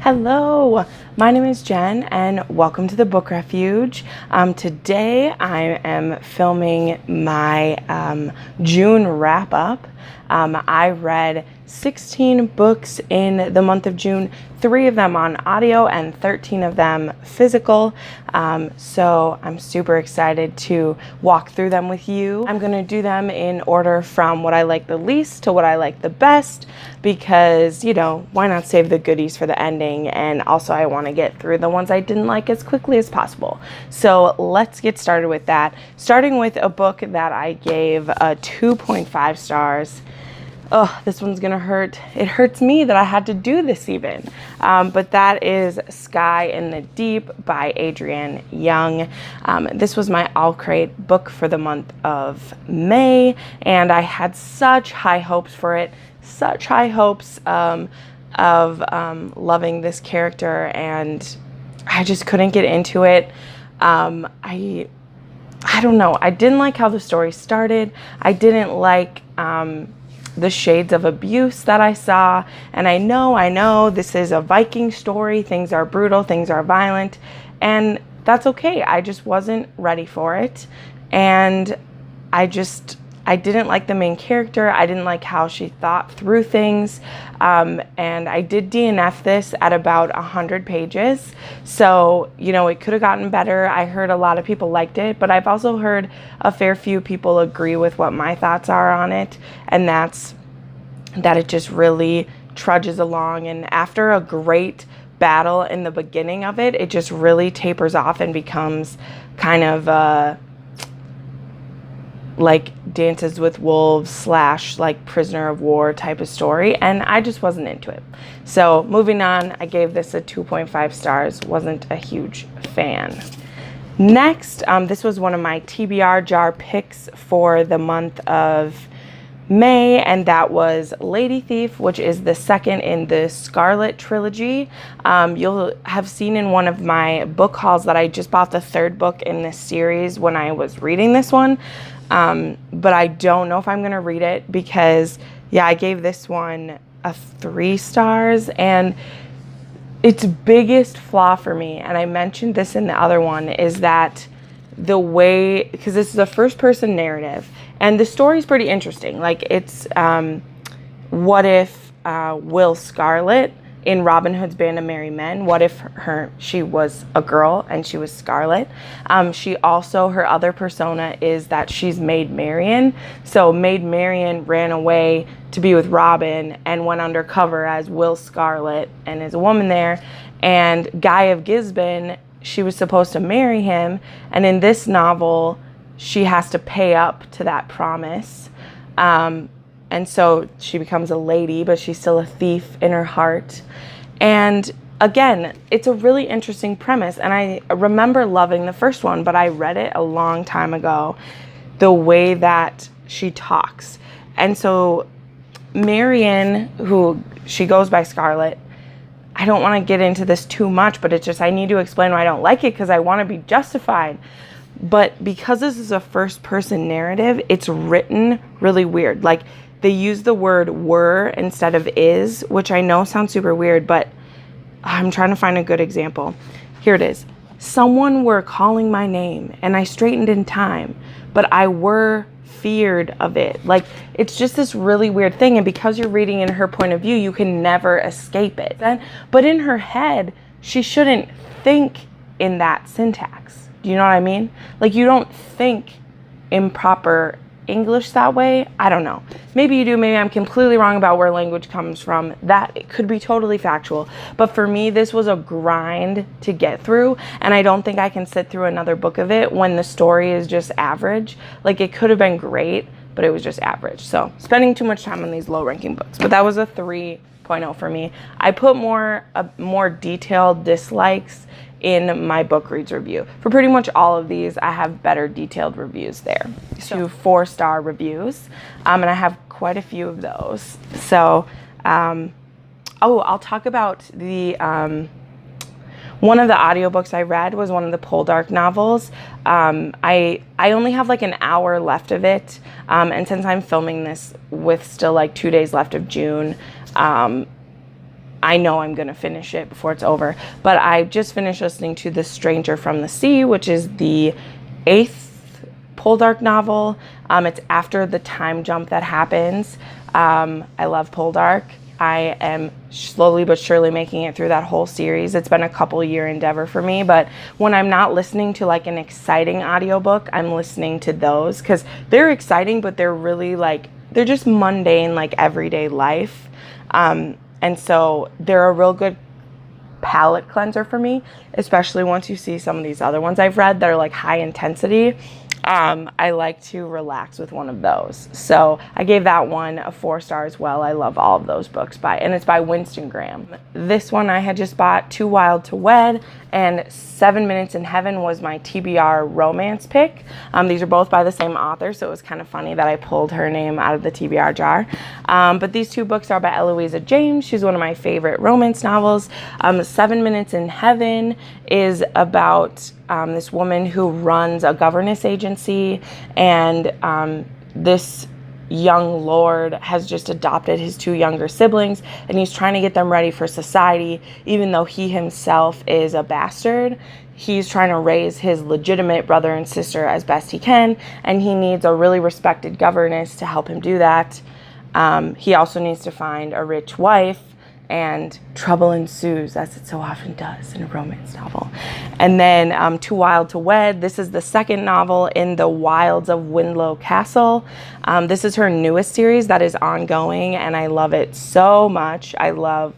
Hello, my name is Jen and welcome to the book Refuge. Today I am filming my June wrap up. I read 16 books in the month of June, 3 of them on audio and 13 of them physical. So I'm super excited to walk through them with you. I'm going to do them in order from what I like the least to what I like the best because, you know, why not save the goodies for the ending? And also I want to get through the ones I didn't like as quickly as possible. So let's get started with that. Starting with a book that I gave 2.5 stars. Oh, this one's gonna hurt. It hurts me that I had to do this even. But that is Sky in the Deep by Adrienne Young. This was my All-Crate book for the month of May, and I had such high hopes for it, such high hopes of loving this character, and I just couldn't get into it. I don't know. I didn't like how the story started. I didn't like the shades of abuse that I saw. And I know this is a Viking story. Things are brutal, things are violent, and that's okay. I just wasn't ready for it. And I didn't like the main character. I didn't like how she thought through things. And I did DNF this at about 100 pages. So, you know, it could have gotten better. I heard a lot of people liked it, but I've also heard a fair few people agree with what my thoughts are on it. And that's that it just really trudges along. And after a great battle in the beginning of it, it just really tapers off and becomes kind of like Dances with Wolves / like prisoner of war type of story, and I just wasn't into it. So moving on, I gave this a 2.5 stars. Wasn't a huge fan. Next, this was one of my TBR jar picks for the month of May, and that was Lady Thief, which is the second in the Scarlet trilogy. You'll have seen in one of my book hauls that I just bought the third book in this series when I was reading this one. But I don't know if I'm going to read it because, yeah, I gave this one a 3 stars, and its biggest flaw for me, and I mentioned this in the other one, is that the way, because this is a first-person narrative, and the story's pretty interesting. Like, it's, what if Will Scarlet in Robin Hood's Band of Merry Men, what if she was a girl and she was Scarlet? She also, her other persona is that she's Maid Marian. So Maid Marian ran away to be with Robin and went undercover as Will Scarlet and is a woman there. And Guy of Gisborne, she was supposed to marry him. And in this novel, she has to pay up to that promise. And so she becomes a lady, but she's still a thief in her heart. And again, it's a really interesting premise. And I remember loving the first one, but I read it a long time ago, the way that she talks. And so Marian, who she goes by Scarlet, I don't want to get into this too much, but it's just I need to explain why I don't like it because I want to be justified. But because this is a first-person narrative, it's written really weird. Like, they use the word were instead of is, which I know sounds super weird, but I'm trying to find a good example. Here it is. Someone were calling my name, and I straightened in time, but I were feared of it. Like, it's just this really weird thing, and because you're reading in her point of view, you can never escape it. But in her head, she shouldn't think in that syntax. Do you know what I mean? Like, you don't think in proper English that way. I don't know. Maybe you do. Maybe I'm completely wrong about where language comes from. That it could be totally factual. But for me, this was a grind to get through, and I don't think I can sit through another book of it when the story is just average. Like, it could have been great, but it was just average. So spending too much time on these low-ranking books. But that was a 3.0 for me. I put more detailed dislikes in my book reads review. For pretty much all of these, I have better detailed reviews there. So 4-star reviews, and I have quite a few of those. So, I'll talk about the, one of the audiobooks I read was one of the Poldark novels. I only have like an hour left of it, and since I'm filming this with still like 2 days left of June, I know I'm going to finish it before it's over. But I just finished listening to The Stranger from the Sea, which is the 8th Poldark novel. It's after the time jump that happens. I love Poldark. I am slowly but surely making it through that whole series. It's been a couple year endeavor for me, but when I'm not listening to like an exciting audiobook, I'm listening to those because they're exciting, but they're really like, they're just mundane, like everyday life. And so they're a real good palate cleanser for me, especially once you see some of these other ones I've read that are like high intensity. I like to relax with one of those. So I gave that one a 4 stars as well. I love all of those books and it's by Winston Graham. This one I had just bought, Too Wild to Wed, and 7 Minutes in Heaven was my TBR romance pick. These are both by the same author, so it was kind of funny that I pulled her name out of the TBR jar. But these 2 books are by Eloisa James. She's one of my favorite romance novels. 7 Minutes in Heaven is about this woman who runs a governess agency, and this young lord has just adopted his 2 younger siblings, and he's trying to get them ready for society, even though he himself is a bastard. He's trying to raise his legitimate brother and sister as best he can, and he needs a really respected governess to help him do that. He also needs to find a rich wife, and trouble ensues, as it so often does in a romance novel. And then Too Wild to Wed. This is the 2nd novel in the Wilds of Windlow Castle. This is her newest series that is ongoing, and I love it so much. I love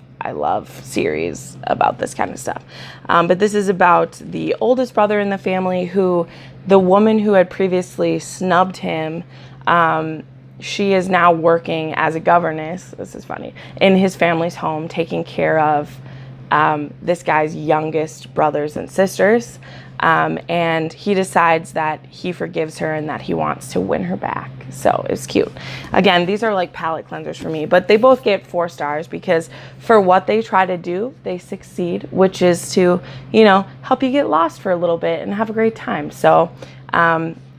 series about this kind of stuff. But this is about the oldest brother in the family who, the woman who had previously snubbed him, she is now working as a governess, this is funny, in his family's home, taking care of this guy's youngest brothers and sisters. And he decides that he forgives her and that he wants to win her back. So it's cute. Again, these are like palate cleansers for me, but they both get 4 stars because for what they try to do, they succeed, which is to, you know, help you get lost for a little bit and have a great time. So,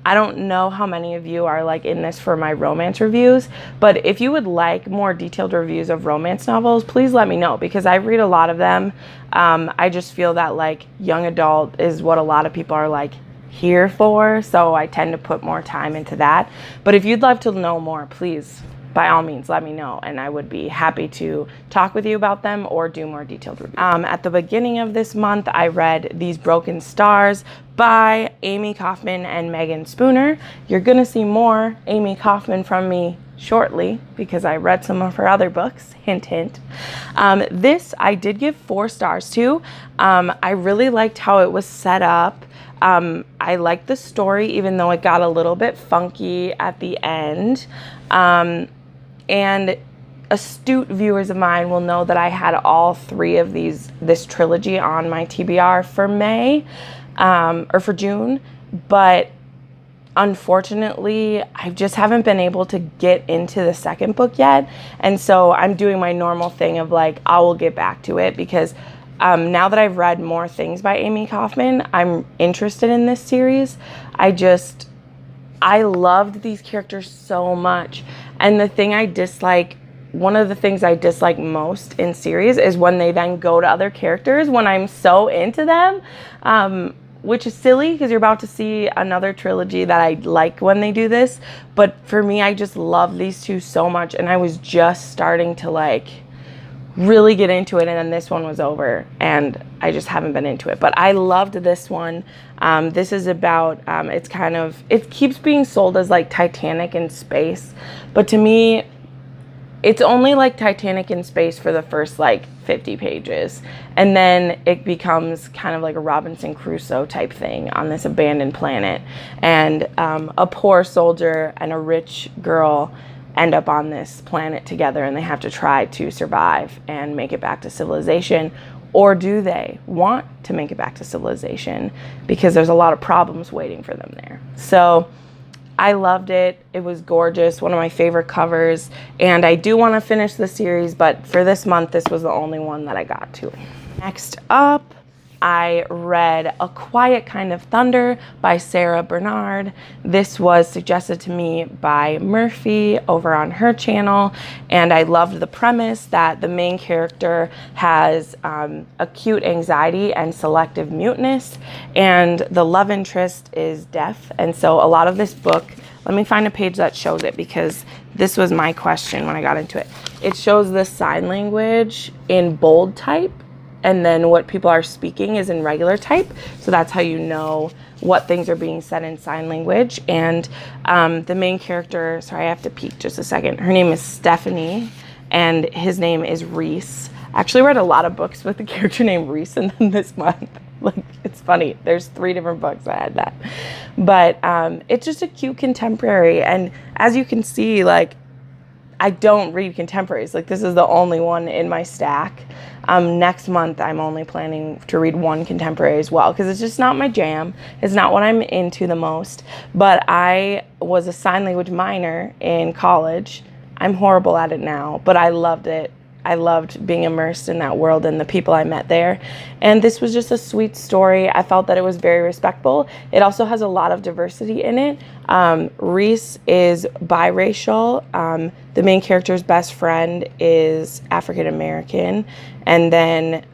I don't know how many of you are like in this for my romance reviews, but if you would like more detailed reviews of romance novels, please let me know because I read a lot of them. I just feel that like young adult is what a lot of people are like here for, so I tend to put more time into that. But if you'd love to know more, please, by all means, let me know, and I would be happy to talk with you about them or do more detailed reviews. At the beginning of this month, I read These Broken Stars by Amy Kaufman and Megan Spooner. You're gonna see more Amy Kaufman from me shortly because I read some of her other books, hint, hint. This I did give 4 stars to. I really liked how it was set up. I liked the story, even though it got a little bit funky at the end. And astute viewers of mine will know that I had all 3 of this trilogy on my TBR for May, or for June, but unfortunately, I just haven't been able to get into the 2nd book yet. And so I'm doing my normal thing of like, I will get back to it because now that I've read more things by Amy Kaufman, I'm interested in this series. I loved these characters so much. And one of the things I dislike most in series is when they then go to other characters when I'm so into them, which is silly because you're about to see another trilogy that I like when they do this. But for me, I just love these 2 so much, and I was just starting to like really get into it, and then this one was over and I just haven't been into it. But I loved this one. This is about, it keeps being sold as like Titanic in space, but to me, it's only like Titanic in space for the first like 50 pages. And then it becomes kind of like a Robinson Crusoe type thing on this abandoned planet. And a poor soldier and a rich girl end up on this planet together, and they have to try to survive and make it back to civilization. Or do they want to make it back to civilization? Because there's a lot of problems waiting for them there. So I loved it. It was gorgeous. One of my favorite covers. And I do want to finish the series, but for this month, this was the only one that I got to. Next up, I read A Quiet Kind of Thunder by Sarah Bernard. This was suggested to me by Murphy over on her channel, and I loved the premise that the main character has acute anxiety and selective muteness, and the love interest is deaf. And so a lot of this book, let me find a page that shows it, because this was my question when I got into it. It shows the sign language in bold type, and then what people are speaking is in regular type. So that's how you know what things are being said in sign language. And the main character, sorry, I have to peek just a second. Her name is Stephanie, and his name is Reese. I actually read a lot of books with the character named Reese in them this month. Like, it's funny. There's 3 different books that had that. But it's just a cute contemporary. And as you can see, like, I don't read contemporaries. Like, this is the only one in my stack. Next month, I'm only planning to read 1 contemporary as well, because it's just not my jam. It's not what I'm into the most. But I was a sign language minor in college. I'm horrible at it now, but I loved it. I loved being immersed in that world and the people I met there. And this was just a sweet story. I felt that it was very respectful. It also has a lot of diversity in it. Reese is biracial. The main character's best friend is African American. And then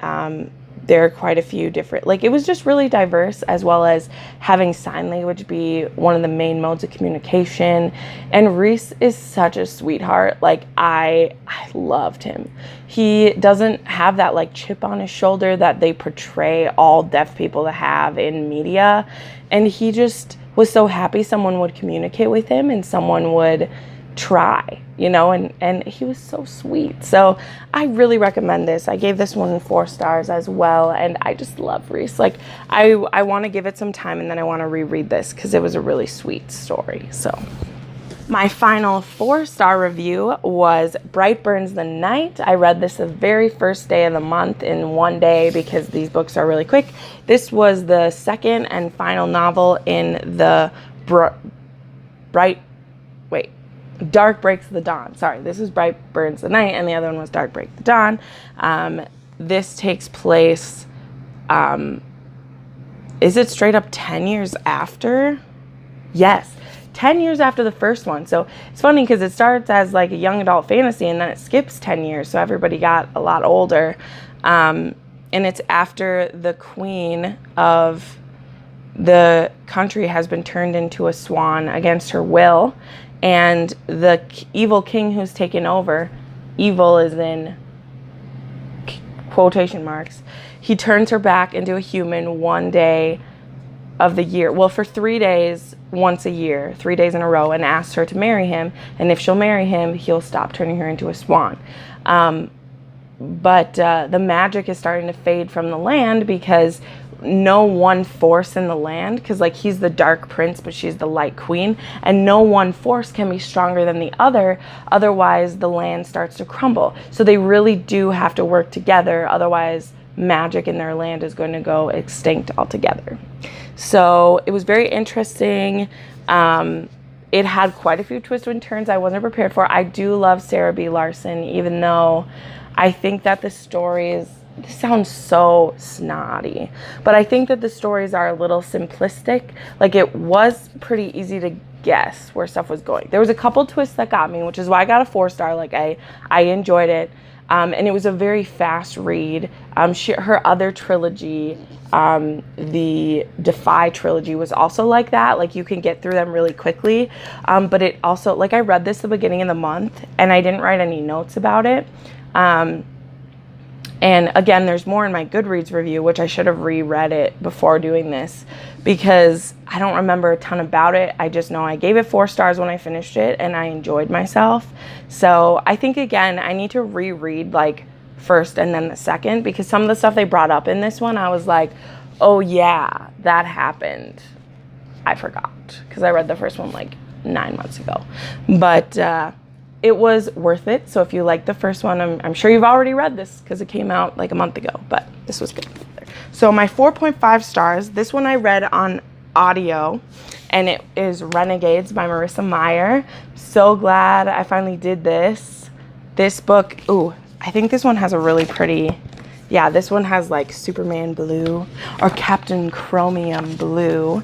there are quite a few different, like, it was just really diverse, as well as having sign language be one of the main modes of communication. And Reese is such a sweetheart. Like, I loved him. He doesn't have that, like, chip on his shoulder that they portray all deaf people to have in media. And he just was so happy someone would communicate with him and someone would try, you know, and he was so sweet. So I really recommend this. I gave this one 4 stars as well, and I just love Reese. Like, I want to give it some time, and then I want to reread this because it was a really sweet story. So my final 4-star review was Bright Burns the Night. I read this the very first day of the month in 1 day, because these books are really quick. This was the second and final novel in the Dark Breaks the Dawn. Sorry, this is Bright Burns the Night, and the other one was Dark Break the Dawn. This takes place, is it straight up 10 years after? Yes, 10 years after the first one. So it's funny because it starts as like a young adult fantasy, and then it skips 10 years, so everybody got a lot older. And it's after the queen of the country has been turned into a swan against her will. And the evil king who's taken over, evil is in quotation marks, he turns her back into a human 1 day of the year. Well, for 3 days, once a year, 3 days in a row, and asks her to marry him. And if she'll marry him, he'll stop turning her into a swan. But the magic is starting to fade from the land, because no one force in the land, because like he's the dark prince but she's the light queen, and no one force can be stronger than the other, otherwise the land starts to crumble. So they really do have to work together, otherwise magic in their land is going to go extinct altogether. So it was very interesting. It had quite a few twists and turns I wasn't prepared for. I do love Sarah B. Larson, even though I think that the stories, this sounds so snotty, but I think that the stories are a little simplistic. Like, it was pretty easy to guess where stuff was going. There was a couple twists that got me, which is why I got a 4-star. Like, I enjoyed it. And it was a very fast read. Her other trilogy, the Defy trilogy, was also like that. Like, you can get through them really quickly. But it also, like, I read this at the beginning of the month, and I didn't write any notes about it. And again, there's more in my Goodreads review, which I should have reread it before doing this, because I don't remember a ton about it. I just know I gave it 4 stars when I finished it, and I enjoyed myself. So I think, again, I need to reread like first and then the second, because some of the stuff they brought up in this one, I was like, oh yeah, that happened. I forgot, because I read the first one like 9 months ago. But it was worth it. So if you like the first one, I'm sure you've already read this because it came out like a month ago, but this was good. So my 4.5 stars, this one I read on audio, and it is Renegades by Marissa Meyer. So glad I finally did this. This book, ooh, I think this one has a really pretty yeah, this one has like Superman blue or Captain Chromium blue.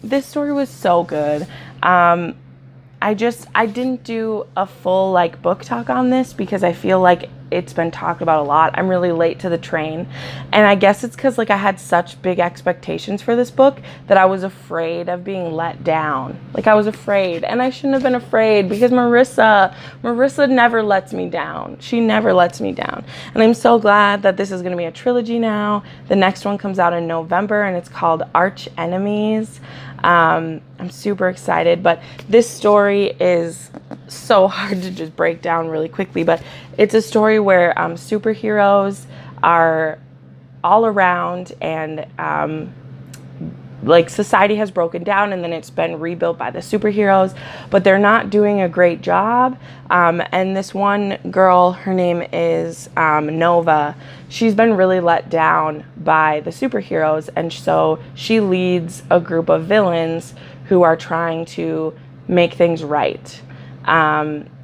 This story was so good. I didn't do a full like book talk on this because I feel like it's been talked about a lot. I'm really late to the train, and I guess it's because like I had such big expectations for this book that I was afraid of being let down. Like I was afraid, and I shouldn't have been afraid because Marissa never lets me down. She never lets me down, and I'm so glad that this is going to be a trilogy now. The next one comes out in November, and it's called Arch Enemies. I'm super excited, but this story is so hard to just break down really quickly, but it's a story where superheroes are all around, and like society has broken down, and then it's been rebuilt by the superheroes, but they're not doing a great job. And this one girl, her name is Nova. She's been really let down by the superheroes, and so she leads a group of villains who are trying to make things right.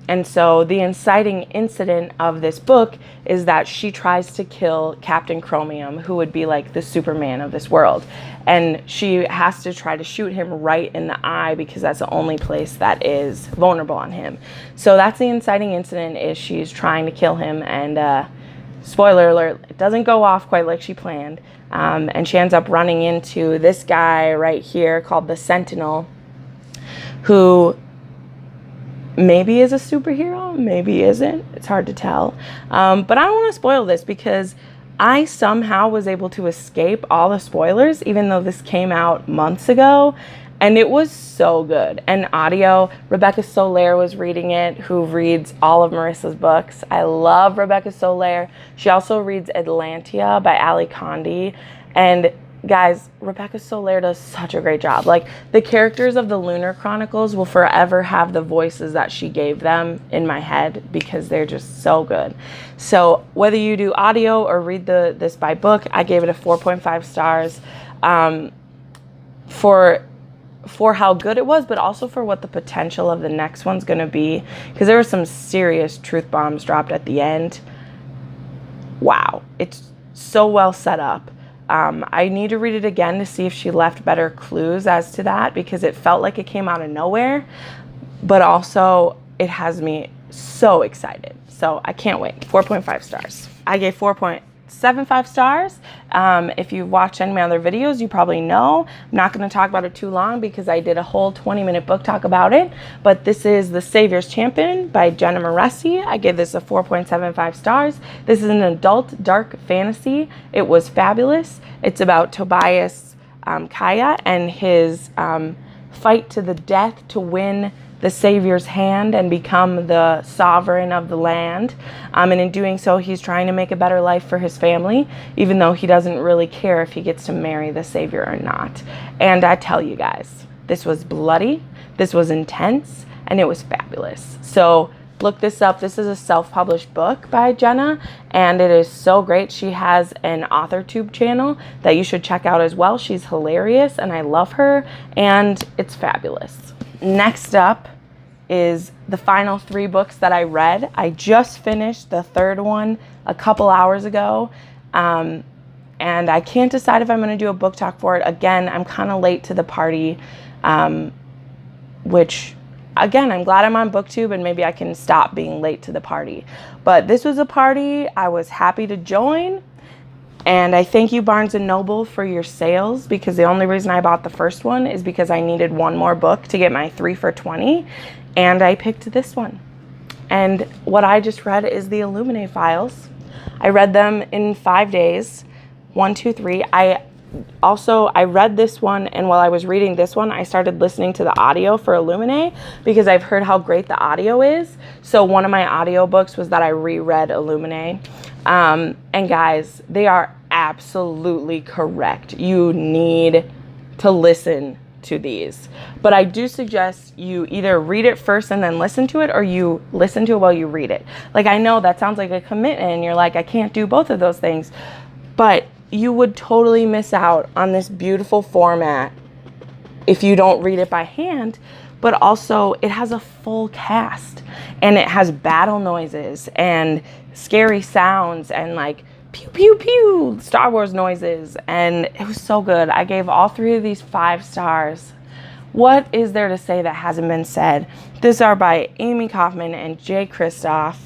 And so the inciting incident of this book is that she tries to kill Captain Chromium, who would be like the Superman of this world. And she has to try to shoot him right in the eye because that's the only place that is vulnerable on him. So that's the inciting incident, is she's trying to kill him. And spoiler alert, it doesn't go off quite like she planned. And she ends up running into this guy right here called the Sentinel, who maybe is a superhero, maybe isn't. It's hard to tell. But I don't want to spoil this because I somehow was able to escape all the spoilers, even though this came out months ago. And it was so good. And audio, Rebecca Soler was reading it, who reads all of Marissa's books. I love Rebecca Soler. She also reads Atlantia by Ali Condi. And guys, Rebecca Soler does such a great job. Like, the characters of the Lunar Chronicles will forever have the voices that she gave them in my head because they're just so good. So whether you do audio or read this by book, I gave it a 4.5 stars for how good it was, but also for what the potential of the next one's going to be, because there were some serious truth bombs dropped at the end. Wow, it's so well set up. I need to read it again to see if she left better clues as to that, because it felt like it came out of nowhere, but also it has me so excited. So I can't wait. 4.5 stars. I gave 4.75 stars. If you've watched any of my other videos, you probably know. I'm not going to talk about it too long because I did a whole 20-minute book talk about it. But this is The Savior's Champion by Jenn. I gave this a 4.75 stars. This is an adult dark fantasy. It was fabulous. It's about Tobias Kaya and his fight to the death to win the Savior's hand and become the sovereign of the land. And in doing so, he's trying to make a better life for his family, even though he doesn't really care if he gets to marry the Savior or not. And I tell you guys, this was bloody, this was intense, and it was fabulous. So look this up. This is a self-published book by Jenn, and it is so great. She has an AuthorTube channel that you should check out as well. She's hilarious, and I love her, and it's fabulous. Next up is the final 3 books that I read. I just finished the 3rd one a couple hours ago, and I can't decide if I'm going to do a book talk for it. Again, I'm kind of late to the party, which, again, I'm glad I'm on BookTube, and maybe I can stop being late to the party. But this was a party I was happy to join. And I thank you, Barnes & Noble, for your sales, because the only reason I bought the first one is because I needed one more book to get my 3 for $20, and I picked this one. And what I just read is the Illuminate files. I read them in 5 days, 1, 2, 3. I read this one, and while I was reading this one, I started listening to the audio for Illuminate because I've heard how great the audio is. So one of my audiobooks was that I reread Illuminate. And guys, they are absolutely correct. You need to listen to these. But I do suggest you either read it first and then listen to it, or you listen to it while you read it. Like, I know that sounds like a commitment, and you're like, I can't do both of those things. But you would totally miss out on this beautiful format if you don't read it by hand. But also, it has a full cast, and it has battle noises and scary sounds and like pew, pew, pew, Star Wars noises. And it was so good. I gave all 3 of these 5 stars. What is there to say that hasn't been said? These are by Amy Kaufman and Jay Kristoff,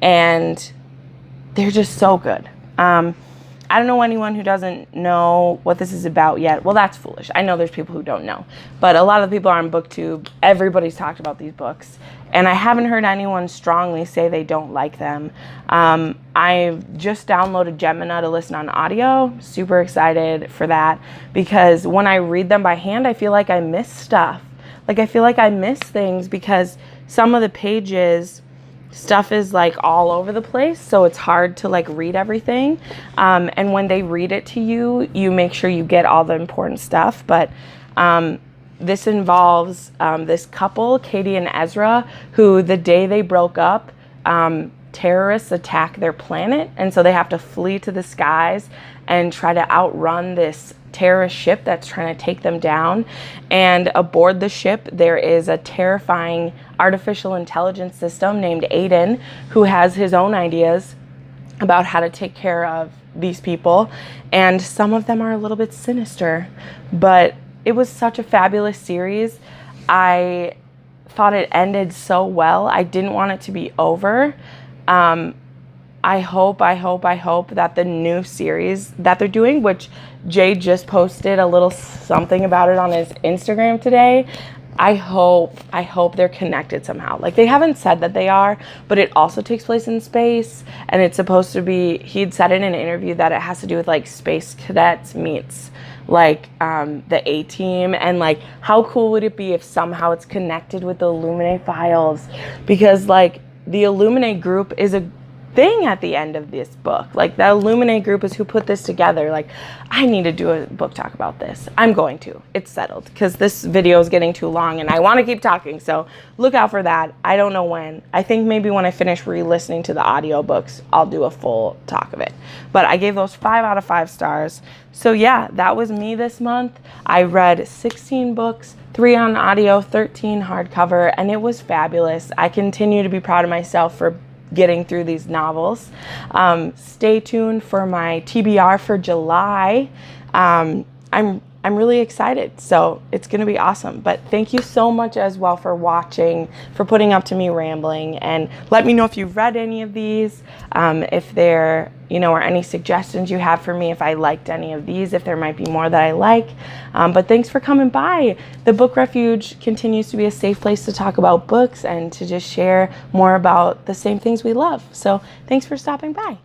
and they're just so good. I don't know anyone who doesn't know what this is about yet. Well, that's foolish. I know there's people who don't know. But a lot of the people on BookTube, everybody's talked about these books. And I haven't heard anyone strongly say they don't like them. I just downloaded Gemina to listen on audio. Super excited for that. Because when I read them by hand, I feel like I miss stuff. Like, I feel like I miss things because some of the pages, stuff is like all over the place, so it's hard to like read everything. And when they read it to you, you make sure you get all the important stuff. But this involves this couple, Katie and Ezra, who the day they broke up, terrorists attack their planet, and so they have to flee to the skies and try to outrun this terrorist ship that's trying to take them down. And aboard the ship, there is a terrifying artificial intelligence system named Aiden, who has his own ideas about how to take care of these people. And some of them are a little bit sinister, but it was such a fabulous series. I thought it ended so well. I didn't want it to be over. I hope that the new series that they're doing, which Jay just posted a little something about it on his Instagram today, I hope they're connected somehow. Like, they haven't said that they are, but it also takes place in space, and it's supposed to be, he'd said in an interview that it has to do with like space cadets meets like the A-Team, and like how cool would it be if somehow it's connected with the Illuminate files, because like the Illuminate group is a thing at the end of this book. Like, the Illuminate group is who put this together. Like, I need to do a book talk about this. I'm going to. It's settled, because this video is getting too long and I want to keep talking, so look out for that. I don't know when. I think maybe when I finish re-listening to the audiobooks, I'll do a full talk of it. But I gave those 5 out of 5 stars. So yeah, that was me this month. I read 16 books, 3 on audio, 13 hardcover, and it was fabulous. I continue to be proud of myself for getting through these novels. Stay tuned for my TBR for July. I'm really excited, so it's gonna be awesome. But thank you so much as well for watching, for putting up to me rambling, and let me know if you've read any of these, if there, or any suggestions you have for me, if I liked any of these, if there might be more that I like. But thanks for coming by. The Book Refuge continues to be a safe place to talk about books and to just share more about the same things we love. So thanks for stopping by.